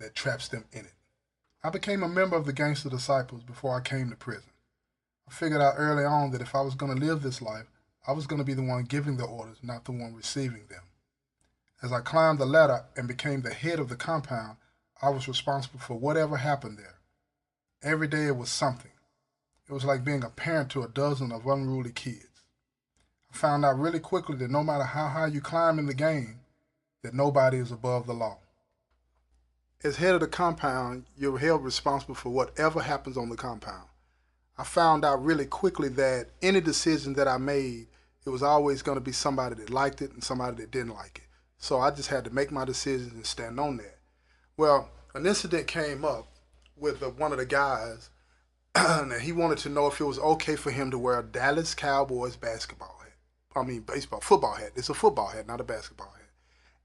that traps them in it. I became a member of the Gangster Disciples before I came to prison. I figured out early on that if I was going to live this life, I was going to be the one giving the orders, not the one receiving them. As I climbed the ladder and became the head of the compound, I was responsible for whatever happened there. Every day it was something. It was like being a parent to a dozen of unruly kids. I found out really quickly that no matter how high you climb in the game, that nobody is above the law. As head of the compound, you're held responsible for whatever happens on the compound. I found out really quickly that any decision that I made, it was always going to be somebody that liked it and somebody that didn't like it. So I just had to make my decisions and stand on that. Well, an incident came up with one of the guys, and he wanted to know if it was okay for him to wear a Dallas Cowboys basketball hat. Football hat. It's a football hat, not a basketball hat.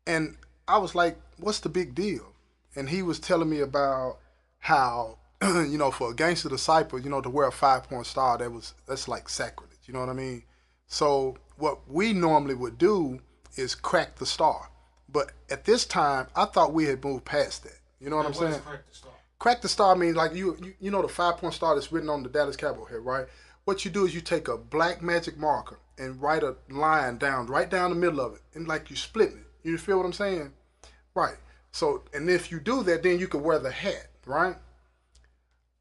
And I was like, what's the big deal? And he was telling me about how, for a gangster disciple, to wear a 5-point star, that's like sacrilege, you know what I mean? So what we normally would do is crack the star. But at this time, I thought we had moved past that. You know what I'm saying? What is crack the star? Crack the star means like you know the 5-point star that's written on the Dallas Cowboy hat, right? What you do is you take a black magic marker and write a line right down the middle of it, and like you splitting it. You feel what I'm saying? Right. So, and if you do that, then you can wear the hat, right?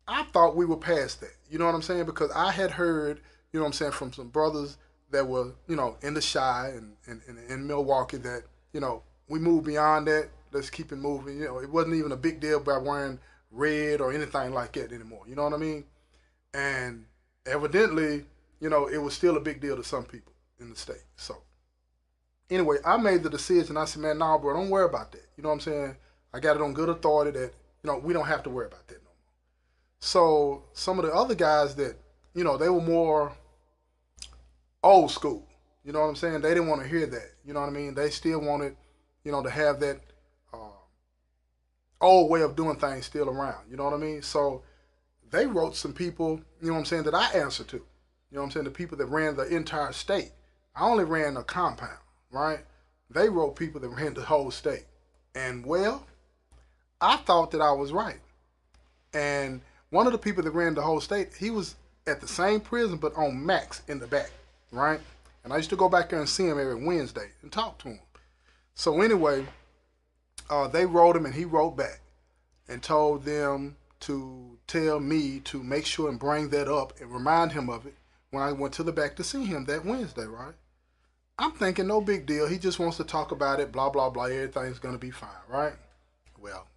I thought we were past that. You know what I'm saying? Because I had heard, from some brothers that were, in the Chi and in Milwaukee that, we moved beyond that. Let's keep it moving. It wasn't even a big deal by wearing red or anything like that anymore. You know what I mean? And evidently, it was still a big deal to some people in the state. So anyway, I made the decision. I said, man, nah, bro, don't worry about that. You know what I'm saying? I got it on good authority that, we don't have to worry about that no more. So some of the other guys that, they were more old school. You know what I'm saying? They didn't want to hear that. You know what I mean? They still wanted, to have that old way of doing things still around. You know what I mean? So they wrote some people, that I answered to. The people that ran the entire state. I only ran a compound, right? They wrote people that ran the whole state. And well, I thought that I was right. And one of the people that ran the whole state, he was at the same prison but on max in the back, right? And I used to go back there and see him every Wednesday and talk to him. So anyway, they wrote him and he wrote back and told them to tell me to make sure and bring that up and remind him of it when I went to the back to see him that Wednesday, right? I'm thinking no big deal. He just wants to talk about it, blah, blah, blah. Everything's going to be fine, right? Well,